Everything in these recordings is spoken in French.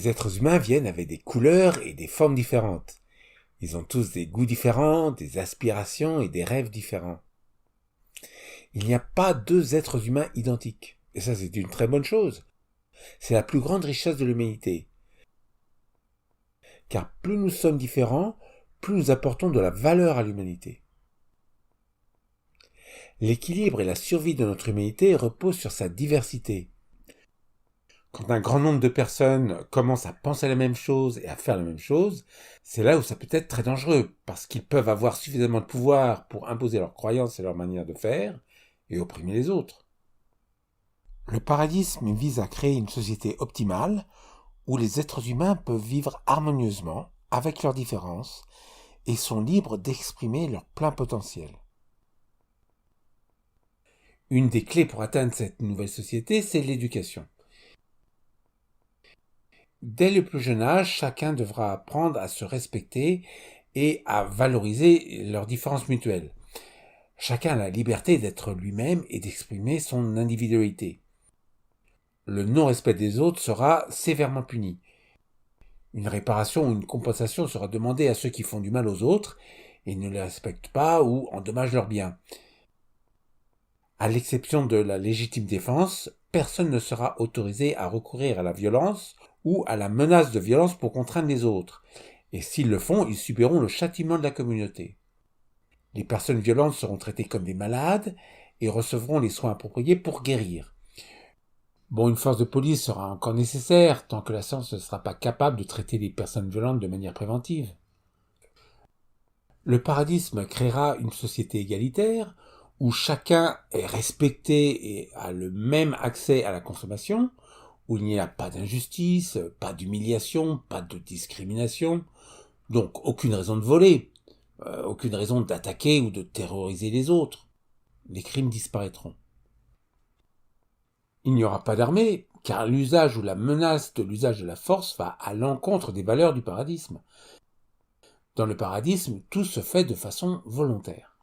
Les êtres humains viennent avec des couleurs et des formes différentes. Ils ont tous des goûts différents, des aspirations et des rêves différents. Il n'y a pas deux êtres humains identiques. Et ça, c'est une très bonne chose. C'est la plus grande richesse de l'humanité. Car plus nous sommes différents, plus nous apportons de la valeur à l'humanité. L'équilibre et la survie de notre humanité reposent sur sa diversité. Quand un grand nombre de personnes commencent à penser la même chose et à faire la même chose, c'est là où ça peut être très dangereux, parce qu'ils peuvent avoir suffisamment de pouvoir pour imposer leurs croyances et leur manière de faire, et opprimer les autres. Le paradisme vise à créer une société optimale, où les êtres humains peuvent vivre harmonieusement, avec leurs différences, et sont libres d'exprimer leur plein potentiel. Une des clés pour atteindre cette nouvelle société, c'est l'éducation. Dès le plus jeune âge, chacun devra apprendre à se respecter et à valoriser leurs différences mutuelles. Chacun a la liberté d'être lui-même et d'exprimer son individualité. Le non-respect des autres sera sévèrement puni. Une réparation ou une compensation sera demandée à ceux qui font du mal aux autres et ne les respectent pas ou endommagent leurs biens. À l'exception de la légitime défense, personne ne sera autorisé à recourir à la violence ou à la menace de violence pour contraindre les autres. Et s'ils le font, ils subiront le châtiment de la communauté. Les personnes violentes seront traitées comme des malades et recevront les soins appropriés pour guérir. Une force de police sera encore nécessaire tant que la science ne sera pas capable de traiter les personnes violentes de manière préventive. Le paradisme créera une société égalitaire où chacun est respecté et a le même accès à la consommation, où il n'y a pas d'injustice, pas d'humiliation, pas de discrimination, donc aucune raison de voler, aucune raison d'attaquer ou de terroriser les autres. Les crimes disparaîtront. Il n'y aura pas d'armée, car l'usage ou la menace de l'usage de la force va à l'encontre des valeurs du paradisme. Dans le paradisme, tout se fait de façon volontaire.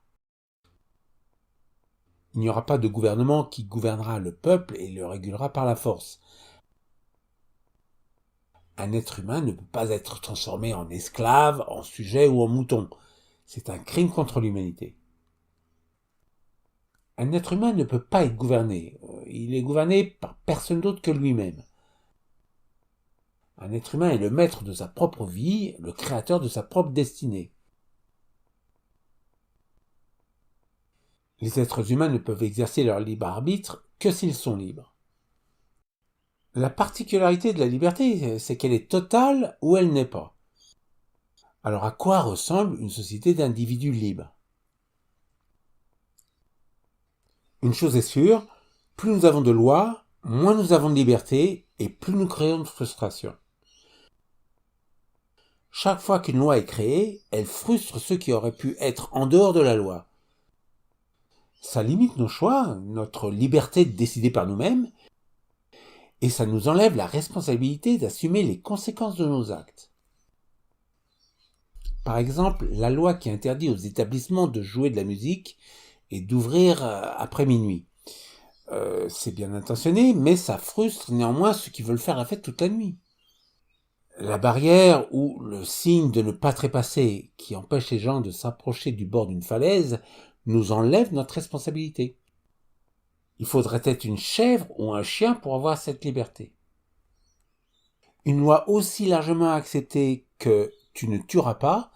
Il n'y aura pas de gouvernement qui gouvernera le peuple et le régulera par la force. Un être humain ne peut pas être transformé en esclave, en sujet ou en mouton. C'est un crime contre l'humanité. Un être humain ne peut pas être gouverné. Il est gouverné par personne d'autre que lui-même. Un être humain est le maître de sa propre vie, le créateur de sa propre destinée. Les êtres humains ne peuvent exercer leur libre arbitre que s'ils sont libres. La particularité de la liberté, c'est qu'elle est totale ou elle n'est pas. Alors à quoi ressemble une société d'individus libres ? Une chose est sûre, plus nous avons de lois, moins nous avons de liberté et plus nous créons de frustration. Chaque fois qu'une loi est créée, elle frustre ceux qui auraient pu être en dehors de la loi. Ça limite nos choix, notre liberté de décider par nous-mêmes, et ça nous enlève la responsabilité d'assumer les conséquences de nos actes. Par exemple, la loi qui interdit aux établissements de jouer de la musique et d'ouvrir après minuit. C'est bien intentionné, mais ça frustre néanmoins ceux qui veulent faire la fête toute la nuit. La barrière ou le signe de ne pas trépasser qui empêche les gens de s'approcher du bord d'une falaise nous enlève notre responsabilité. Il faudrait être une chèvre ou un chien pour avoir cette liberté. Une loi aussi largement acceptée que tu ne tueras pas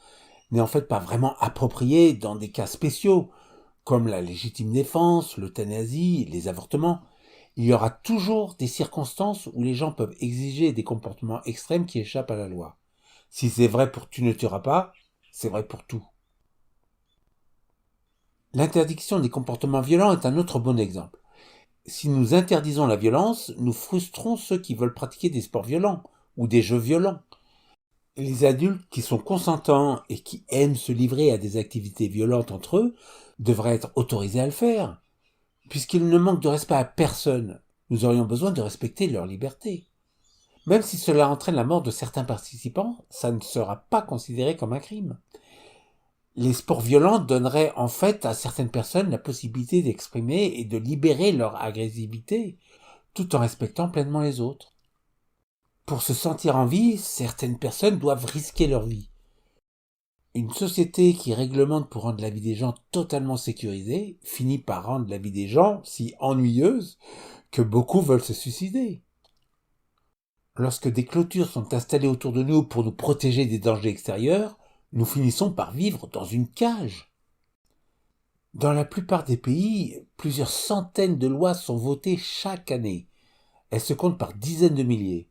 n'est en fait pas vraiment appropriée dans des cas spéciaux, comme la légitime défense, l'euthanasie, les avortements. Il y aura toujours des circonstances où les gens peuvent exiger des comportements extrêmes qui échappent à la loi. Si c'est vrai pour tu ne tueras pas, c'est vrai pour tout. L'interdiction des comportements violents est un autre bon exemple. Si nous interdisons la violence, nous frustrons ceux qui veulent pratiquer des sports violents ou des jeux violents. Les adultes qui sont consentants et qui aiment se livrer à des activités violentes entre eux devraient être autorisés à le faire. Puisqu'ils ne manquent de respect à personne, nous aurions besoin de respecter leur liberté. Même si cela entraîne la mort de certains participants, ça ne sera pas considéré comme un crime. Les sports violents donneraient en fait à certaines personnes la possibilité d'exprimer et de libérer leur agressivité, tout en respectant pleinement les autres. Pour se sentir en vie, certaines personnes doivent risquer leur vie. Une société qui réglemente pour rendre la vie des gens totalement sécurisée finit par rendre la vie des gens si ennuyeuse que beaucoup veulent se suicider. Lorsque des clôtures sont installées autour de nous pour nous protéger des dangers extérieurs, nous finissons par vivre dans une cage. Dans la plupart des pays, plusieurs centaines de lois sont votées chaque année. Elles se comptent par dizaines de milliers.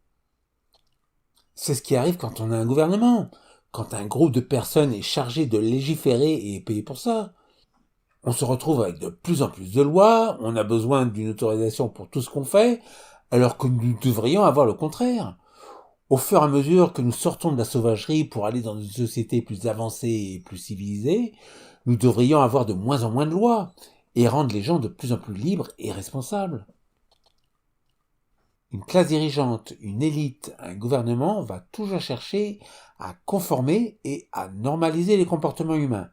C'est ce qui arrive quand on a un gouvernement, quand un groupe de personnes est chargé de légiférer et est payé pour ça. On se retrouve avec de plus en plus de lois, on a besoin d'une autorisation pour tout ce qu'on fait, alors que nous devrions avoir le contraire. Au fur et à mesure que nous sortons de la sauvagerie pour aller dans une société plus avancée et plus civilisée, nous devrions avoir de moins en moins de lois et rendre les gens de plus en plus libres et responsables. Une classe dirigeante, une élite, un gouvernement va toujours chercher à conformer et à normaliser les comportements humains,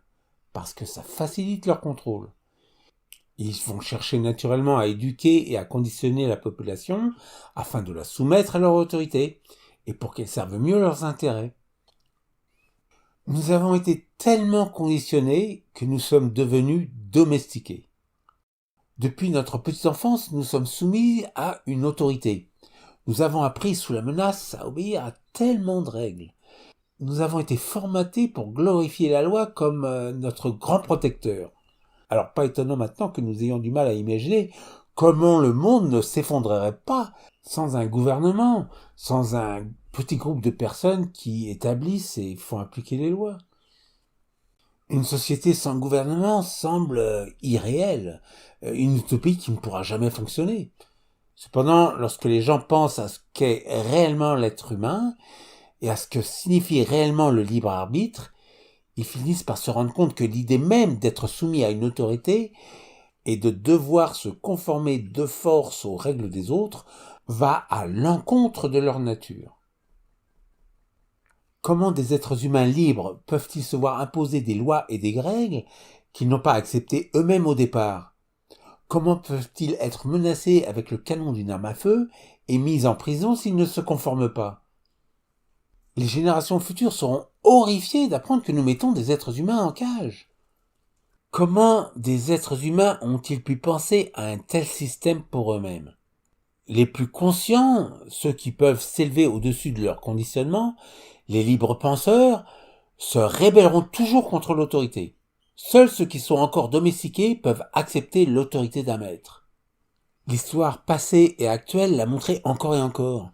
parce que ça facilite leur contrôle. Ils vont chercher naturellement à éduquer et à conditionner la population afin de la soumettre à leur autorité et pour qu'elle serve mieux leurs intérêts. Nous avons été tellement conditionnés que nous sommes devenus domestiqués. Depuis notre petite enfance, nous sommes soumis à une autorité. Nous avons appris sous la menace à obéir à tellement de règles. Nous avons été formatés pour glorifier la loi comme notre grand protecteur. Alors pas étonnant maintenant que nous ayons du mal à imaginer comment le monde ne s'effondrerait pas sans un gouvernement, sans un petit groupe de personnes qui établissent et font appliquer les lois. Une société sans gouvernement semble irréelle, une utopie qui ne pourra jamais fonctionner. Cependant, lorsque les gens pensent à ce qu'est réellement l'être humain et à ce que signifie réellement le libre arbitre, ils finissent par se rendre compte que l'idée même d'être soumis à une autorité et de devoir se conformer de force aux règles des autres va à l'encontre de leur nature. Comment des êtres humains libres peuvent-ils se voir imposer des lois et des règles qu'ils n'ont pas acceptées eux-mêmes au départ ? Comment peuvent-ils être menacés avec le canon d'une arme à feu et mis en prison s'ils ne se conforment pas ? Les générations futures seront horrifiées d'apprendre que nous mettons des êtres humains en cage. Comment des êtres humains ont-ils pu penser à un tel système pour eux-mêmes ? Les plus conscients, ceux qui peuvent s'élever au-dessus de leur conditionnement, les libres penseurs, se rébelleront toujours contre l'autorité. Seuls ceux qui sont encore domestiqués peuvent accepter l'autorité d'un maître. L'histoire passée et actuelle l'a montré encore et encore.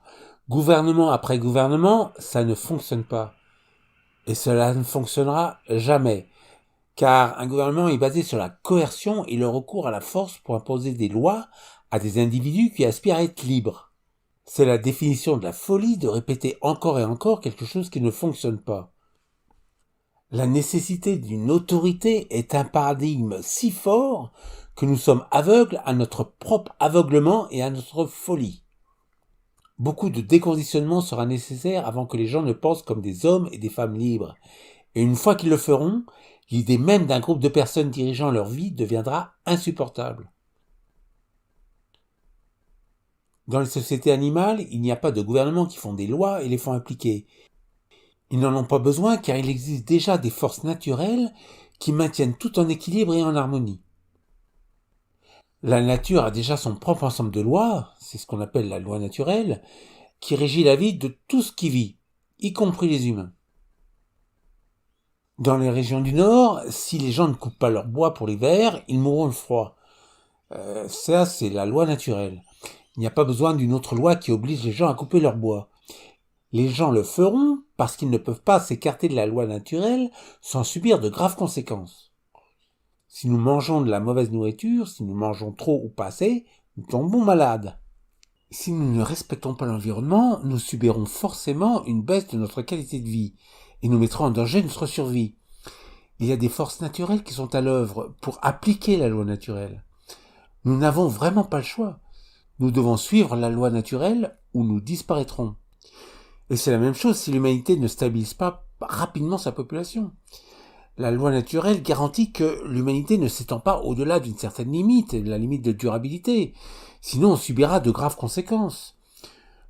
Gouvernement après gouvernement, ça ne fonctionne pas. Et cela ne fonctionnera jamais. Car un gouvernement est basé sur la coercion et le recours à la force pour imposer des lois à des individus qui aspirent à être libres. C'est la définition de la folie de répéter encore et encore quelque chose qui ne fonctionne pas. La nécessité d'une autorité est un paradigme si fort que nous sommes aveugles à notre propre aveuglement et à notre folie. Beaucoup de déconditionnement sera nécessaire avant que les gens ne pensent comme des hommes et des femmes libres. Et une fois qu'ils le feront, l'idée même d'un groupe de personnes dirigeant leur vie deviendra insupportable. Dans les sociétés animales, il n'y a pas de gouvernements qui font des lois et les font appliquer. Ils n'en ont pas besoin car il existe déjà des forces naturelles qui maintiennent tout en équilibre et en harmonie. La nature a déjà son propre ensemble de lois, c'est ce qu'on appelle la loi naturelle, qui régit la vie de tout ce qui vit, y compris les humains. Dans les régions du Nord, si les gens ne coupent pas leur bois pour l'hiver, ils mourront de froid. Ça, c'est la loi naturelle. Il n'y a pas besoin d'une autre loi qui oblige les gens à couper leur bois. Les gens le feront parce qu'ils ne peuvent pas s'écarter de la loi naturelle sans subir de graves conséquences. Si nous mangeons de la mauvaise nourriture, si nous mangeons trop ou pas assez, nous tombons malades. Si nous ne respectons pas l'environnement, nous subirons forcément une baisse de notre qualité de vie et nous mettrons en danger notre survie. Il y a des forces naturelles qui sont à l'œuvre pour appliquer la loi naturelle. Nous n'avons vraiment pas le choix. Nous devons suivre la loi naturelle ou nous disparaîtrons. Et c'est la même chose si l'humanité ne stabilise pas rapidement sa population. La loi naturelle garantit que l'humanité ne s'étend pas au-delà d'une certaine limite, la limite de durabilité. Sinon, on subira de graves conséquences.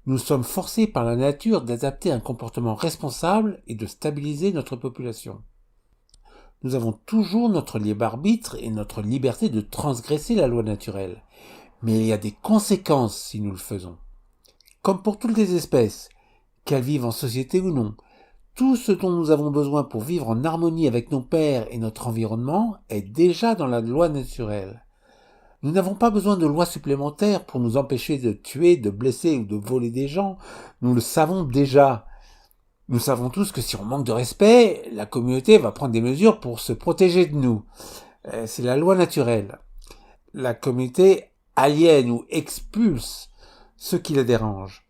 Nous sommes forcés par la nature d'adapter un comportement responsable et de stabiliser notre population. Nous avons toujours notre libre arbitre et notre liberté de transgresser la loi naturelle. Mais il y a des conséquences si nous le faisons. Comme pour toutes les espèces, qu'elles vivent en société ou non, tout ce dont nous avons besoin pour vivre en harmonie avec nos pairs et notre environnement est déjà dans la loi naturelle. Nous n'avons pas besoin de lois supplémentaires pour nous empêcher de tuer, de blesser ou de voler des gens. Nous le savons déjà. Nous savons tous que si on manque de respect, la communauté va prendre des mesures pour se protéger de nous. C'est la loi naturelle. La communauté aliène ou expulse ceux qui la dérangent.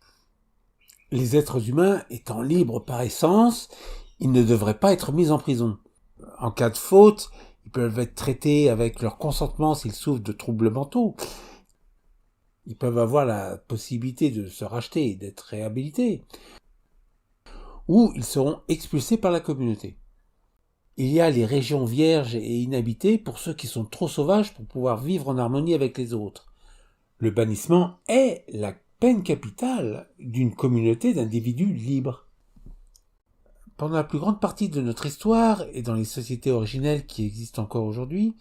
Les êtres humains étant libres par essence, ils ne devraient pas être mis en prison. En cas de faute, ils peuvent être traités avec leur consentement s'ils souffrent de troubles mentaux. Ils peuvent avoir la possibilité de se racheter et d'être réhabilités. Ou ils seront expulsés par la communauté. Il y a les régions vierges et inhabitées pour ceux qui sont trop sauvages pour pouvoir vivre en harmonie avec les autres. Le bannissement est la peine capitale d'une communauté d'individus libres. Pendant la plus grande partie de notre histoire et dans les sociétés originelles qui existent encore aujourd'hui,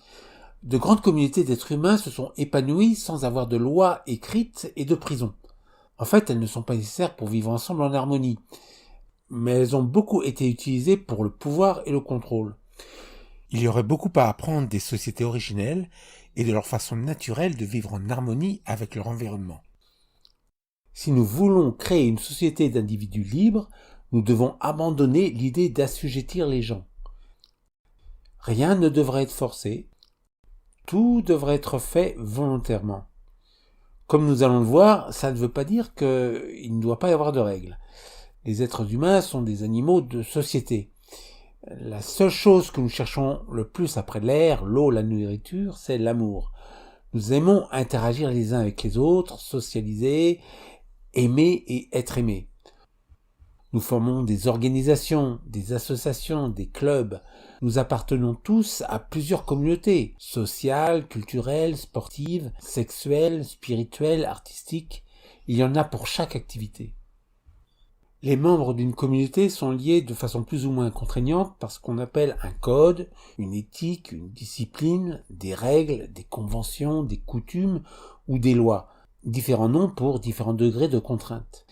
de grandes communautés d'êtres humains se sont épanouies sans avoir de lois écrites et de prison. En fait, elles ne sont pas nécessaires pour vivre ensemble en harmonie, mais elles ont beaucoup été utilisées pour le pouvoir et le contrôle. Il y aurait beaucoup à apprendre des sociétés originelles et de leur façon naturelle de vivre en harmonie avec leur environnement. Si nous voulons créer une société d'individus libres, nous devons abandonner l'idée d'assujettir les gens. Rien ne devrait être forcé, tout devrait être fait volontairement. Comme nous allons le voir, ça ne veut pas dire qu'il ne doit pas y avoir de règles. Les êtres humains sont des animaux de société. La seule chose que nous cherchons le plus après l'air, l'eau, la nourriture, c'est l'amour. Nous aimons interagir les uns avec les autres, socialiser, aimer et être aimés. Nous formons des organisations, des associations, des clubs. Nous appartenons tous à plusieurs communautés, sociales, culturelles, sportives, sexuelles, spirituelles, artistiques. Il y en a pour chaque activité. Les membres d'une communauté sont liés de façon plus ou moins contraignante par ce qu'on appelle un code, une éthique, une discipline, des règles, des conventions, des coutumes ou des lois. Différents noms pour différents degrés de contrainte.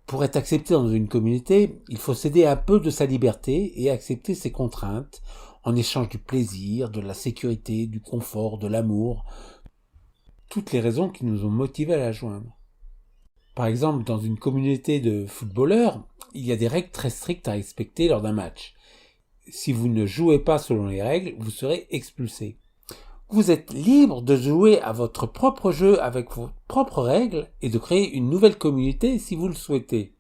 Pour être accepté dans une communauté, il faut céder un peu de sa liberté et accepter ses contraintes en échange du plaisir, de la sécurité, du confort, de l'amour. Toutes les raisons qui nous ont motivés à la joindre. Par exemple, dans une communauté de footballeurs, il y a des règles très strictes à respecter lors d'un match. Si vous ne jouez pas selon les règles, vous serez expulsé. Vous êtes libre de jouer à votre propre jeu avec vos propres règles et de créer une nouvelle communauté si vous le souhaitez.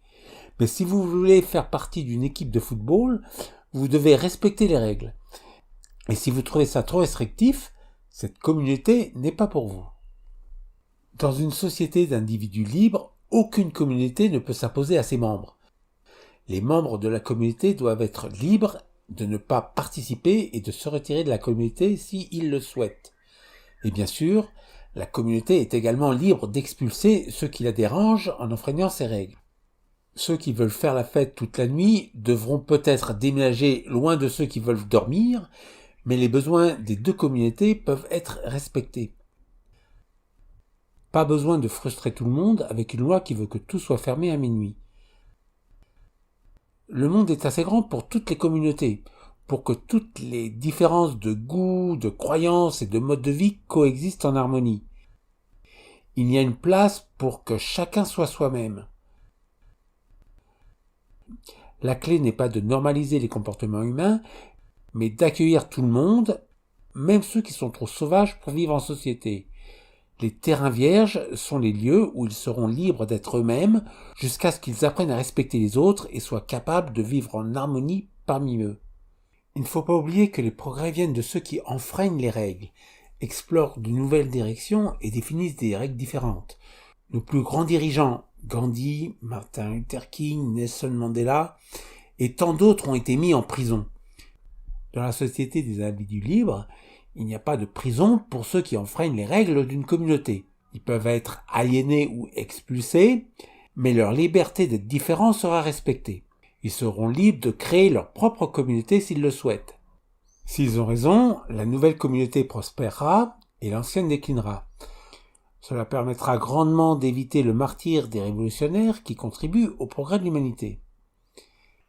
Mais si vous voulez faire partie d'une équipe de football, vous devez respecter les règles. Et si vous trouvez ça trop restrictif, cette communauté n'est pas pour vous. Dans une société d'individus libres, aucune communauté ne peut s'imposer à ses membres. Les membres de la communauté doivent être libres de ne pas participer et de se retirer de la communauté s'ils le souhaitent. Et bien sûr, la communauté est également libre d'expulser ceux qui la dérangent en enfreignant ses règles. Ceux qui veulent faire la fête toute la nuit devront peut-être déménager loin de ceux qui veulent dormir, mais les besoins des deux communautés peuvent être respectés. Pas besoin de frustrer tout le monde avec une loi qui veut que tout soit fermé à minuit. Le monde est assez grand pour toutes les communautés, pour que toutes les différences de goût, de croyances et de mode de vie coexistent en harmonie. Il y a une place pour que chacun soit soi-même. La clé n'est pas de normaliser les comportements humains, mais d'accueillir tout le monde, même ceux qui sont trop sauvages pour vivre en société. Les terrains vierges sont les lieux où ils seront libres d'être eux-mêmes jusqu'à ce qu'ils apprennent à respecter les autres et soient capables de vivre en harmonie parmi eux. Il ne faut pas oublier que les progrès viennent de ceux qui enfreignent les règles, explorent de nouvelles directions et définissent des règles différentes. Nos plus grands dirigeants, Gandhi, Martin Luther King, Nelson Mandela et tant d'autres ont été mis en prison. Dans la société des individus libres, il n'y a pas de prison pour ceux qui enfreignent les règles d'une communauté. Ils peuvent être aliénés ou expulsés, mais leur liberté d'être différents sera respectée. Ils seront libres de créer leur propre communauté s'ils le souhaitent. S'ils ont raison, la nouvelle communauté prospérera et l'ancienne déclinera. Cela permettra grandement d'éviter le martyre des révolutionnaires qui contribuent au progrès de l'humanité.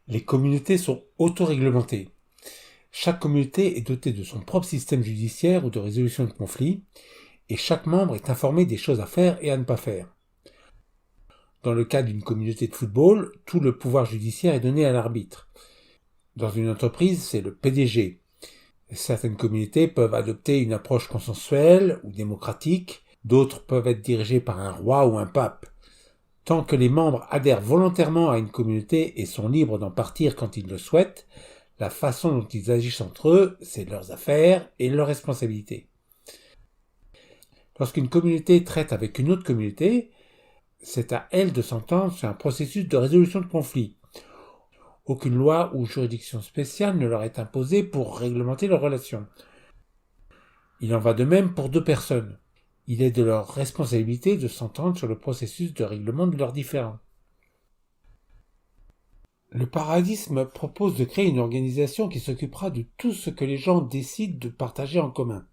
Les communautés sont autoréglementées. Chaque communauté est dotée de son propre système judiciaire ou de résolution de conflits, et chaque membre est informé des choses à faire et à ne pas faire. Dans le cas d'une communauté de football, tout le pouvoir judiciaire est donné à l'arbitre. Dans une entreprise, c'est le PDG. Certaines communautés peuvent adopter une approche consensuelle ou démocratique, d'autres peuvent être dirigées par un roi ou un pape. Tant que les membres adhèrent volontairement à une communauté et sont libres d'en partir quand ils le souhaitent, la façon dont ils agissent entre eux, c'est leurs affaires et leurs responsabilités. Lorsqu'une communauté traite avec une autre communauté, c'est à elle de s'entendre sur un processus de résolution de conflits. Aucune loi ou juridiction spéciale ne leur est imposée pour réglementer leurs relations. Il en va de même pour deux personnes. Il est de leur responsabilité de s'entendre sur le processus de règlement de leurs différends. Le paradigme propose de créer une organisation qui s'occupera de tout ce que les gens décident de partager en commun.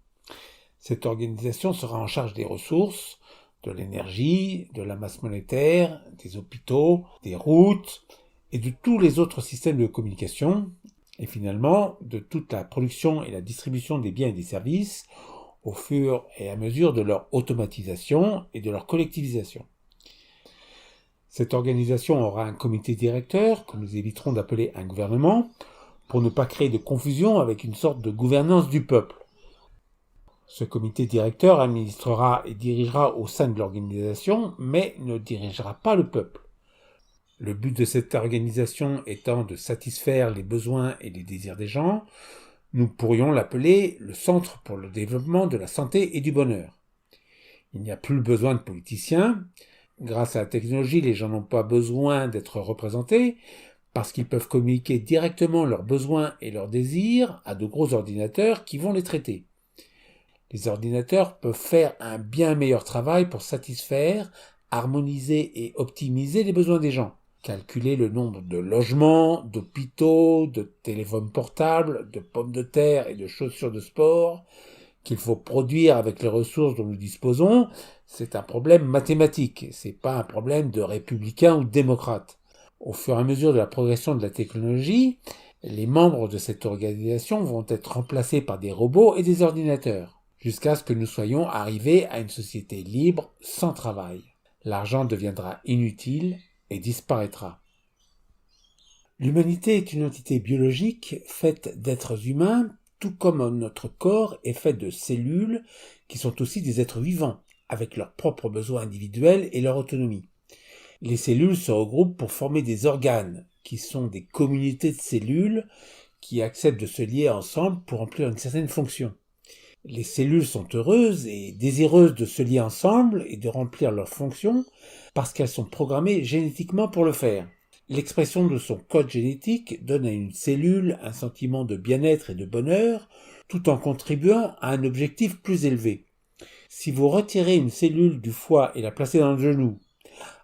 Cette organisation sera en charge des ressources, de l'énergie, de la masse monétaire, des hôpitaux, des routes et de tous les autres systèmes de communication, et finalement de toute la production et la distribution des biens et des services, au fur et à mesure de leur automatisation et de leur collectivisation. Cette organisation aura un comité directeur, que nous éviterons d'appeler un gouvernement, pour ne pas créer de confusion avec une sorte de gouvernance du peuple. Ce comité directeur administrera et dirigera au sein de l'organisation, mais ne dirigera pas le peuple. Le but de cette organisation étant de satisfaire les besoins et les désirs des gens, nous pourrions l'appeler le Centre pour le développement de la santé et du bonheur. Il n'y a plus besoin de politiciens. Grâce à la technologie, les gens n'ont pas besoin d'être représentés parce qu'ils peuvent communiquer directement leurs besoins et leurs désirs à de gros ordinateurs qui vont les traiter. Les ordinateurs peuvent faire un bien meilleur travail pour satisfaire, harmoniser et optimiser les besoins des gens. Calculer le nombre de logements, d'hôpitaux, de téléphones portables, de pommes de terre et de chaussures de sport qu'il faut produire avec les ressources dont nous disposons, c'est un problème mathématique, c'est pas un problème de républicain ou de démocrate. Au fur et à mesure de la progression de la technologie, les membres de cette organisation vont être remplacés par des robots et des ordinateurs, jusqu'à ce que nous soyons arrivés à une société libre, sans travail. L'argent deviendra inutile et disparaîtra. L'humanité est une entité biologique faite d'êtres humains, tout comme notre corps est fait de cellules qui sont aussi des êtres vivants, avec leurs propres besoins individuels et leur autonomie. Les cellules se regroupent pour former des organes, qui sont des communautés de cellules qui acceptent de se lier ensemble pour remplir une certaine fonction. Les cellules sont heureuses et désireuses de se lier ensemble et de remplir leurs fonctions parce qu'elles sont programmées génétiquement pour le faire. L'expression de son code génétique donne à une cellule un sentiment de bien-être et de bonheur tout en contribuant à un objectif plus élevé. Si vous retirez une cellule du foie et la placez dans le genou,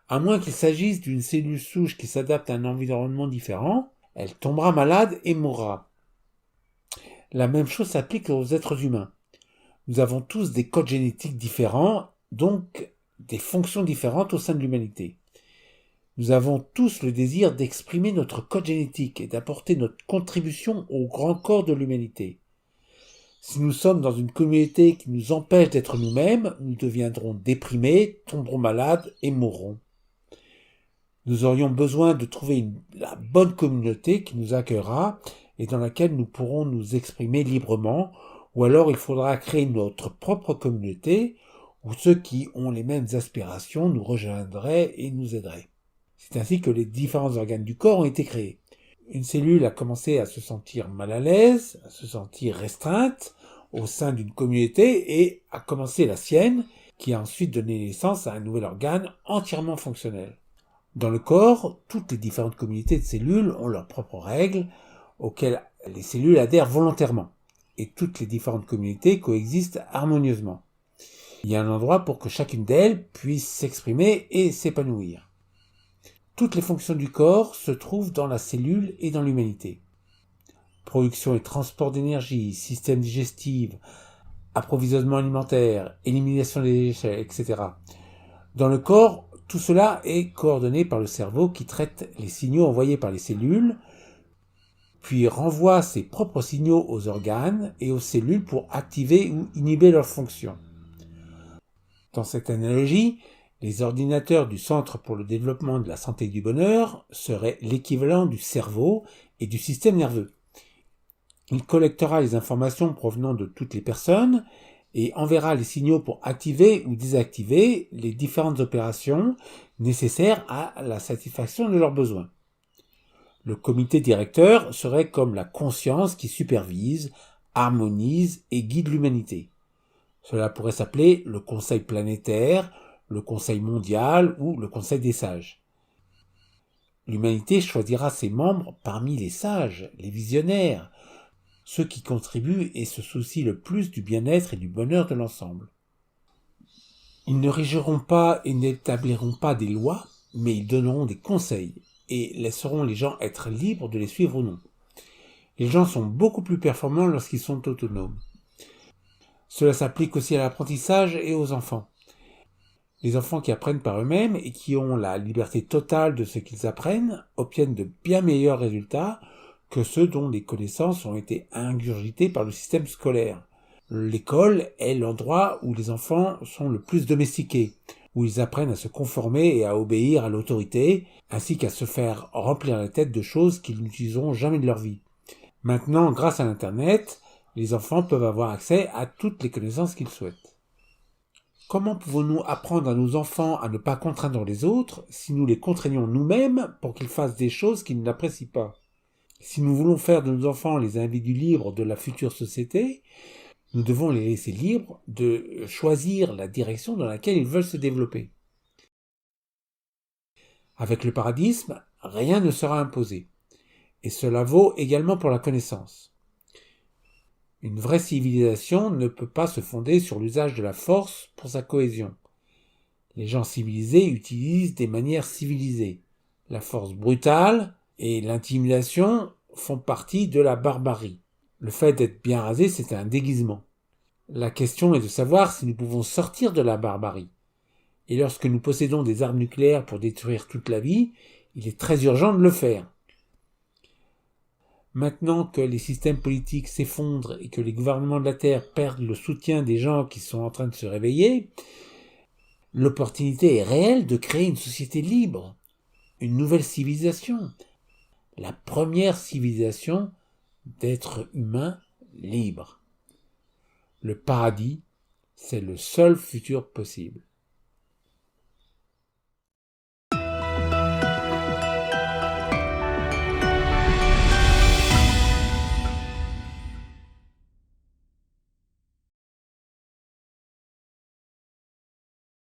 à moins qu'il s'agisse d'une cellule souche qui s'adapte à un environnement différent, elle tombera malade et mourra. La même chose s'applique aux êtres humains. Nous avons tous des codes génétiques différents, donc des fonctions différentes au sein de l'humanité. Nous avons tous le désir d'exprimer notre code génétique et d'apporter notre contribution au grand corps de l'humanité. Si nous sommes dans une communauté qui nous empêche d'être nous-mêmes, nous deviendrons déprimés, tomberons malades et mourrons. Nous aurions besoin de trouver la bonne communauté qui nous accueillera et dans laquelle nous pourrons nous exprimer librement, ou alors il faudra créer notre propre communauté où ceux qui ont les mêmes aspirations nous rejoindraient et nous aideraient. C'est ainsi que les différents organes du corps ont été créés. Une cellule a commencé à se sentir mal à l'aise, à se sentir restreinte au sein d'une communauté et a commencé la sienne, qui a ensuite donné naissance à un nouvel organe entièrement fonctionnel. Dans le corps, toutes les différentes communautés de cellules ont leurs propres règles auxquelles les cellules adhèrent volontairement, et toutes les différentes communautés coexistent harmonieusement. Il y a un endroit pour que chacune d'elles puisse s'exprimer et s'épanouir. Toutes les fonctions du corps se trouvent dans la cellule et dans l'humanité. Production et transport d'énergie, système digestif, approvisionnement alimentaire, élimination des déchets, etc. Dans le corps, tout cela est coordonné par le cerveau qui traite les signaux envoyés par les cellules, puis renvoie ses propres signaux aux organes et aux cellules pour activer ou inhiber leurs fonctions. Dans cette analogie, les ordinateurs du Centre pour le développement de la santé et du bonheur seraient l'équivalent du cerveau et du système nerveux. Il collectera les informations provenant de toutes les personnes et enverra les signaux pour activer ou désactiver les différentes opérations nécessaires à la satisfaction de leurs besoins. Le comité directeur serait comme la conscience qui supervise, harmonise et guide l'humanité. Cela pourrait s'appeler le Conseil planétaire, le Conseil mondial ou le Conseil des sages. L'humanité choisira ses membres parmi les sages, les visionnaires, ceux qui contribuent et se soucient le plus du bien-être et du bonheur de l'ensemble. Ils ne régiront pas et n'établiront pas des lois, mais ils donneront des conseils et laisseront les gens être libres de les suivre ou non. Les gens sont beaucoup plus performants lorsqu'ils sont autonomes. Cela s'applique aussi à l'apprentissage et aux enfants. Les enfants qui apprennent par eux-mêmes et qui ont la liberté totale de ce qu'ils apprennent obtiennent de bien meilleurs résultats que ceux dont les connaissances ont été ingurgitées par le système scolaire. L'école est l'endroit où les enfants sont le plus domestiqués, où ils apprennent à se conformer et à obéir à l'autorité, ainsi qu'à se faire remplir la tête de choses qu'ils n'utiliseront jamais de leur vie. Maintenant, grâce à l'Internet, les enfants peuvent avoir accès à toutes les connaissances qu'ils souhaitent. Comment pouvons-nous apprendre à nos enfants à ne pas contraindre les autres si nous les contraignons nous-mêmes pour qu'ils fassent des choses qu'ils n'apprécient pas ? Si nous voulons faire de nos enfants les individus libres de la future société, nous devons les laisser libres de choisir la direction dans laquelle ils veulent se développer. Avec le paradigme, rien ne sera imposé. Et cela vaut également pour la connaissance. Une vraie civilisation ne peut pas se fonder sur l'usage de la force pour sa cohésion. Les gens civilisés utilisent des manières civilisées. La force brutale et l'intimidation font partie de la barbarie. Le fait d'être bien rasé, c'est un déguisement. La question est de savoir si nous pouvons sortir de la barbarie. Et lorsque nous possédons des armes nucléaires pour détruire toute la vie, il est très urgent de le faire. Maintenant que les systèmes politiques s'effondrent et que les gouvernements de la Terre perdent le soutien des gens qui sont en train de se réveiller, l'opportunité est réelle de créer une société libre, une nouvelle civilisation, la première civilisation d'êtres humains libres. Le paradis, c'est le seul futur possible.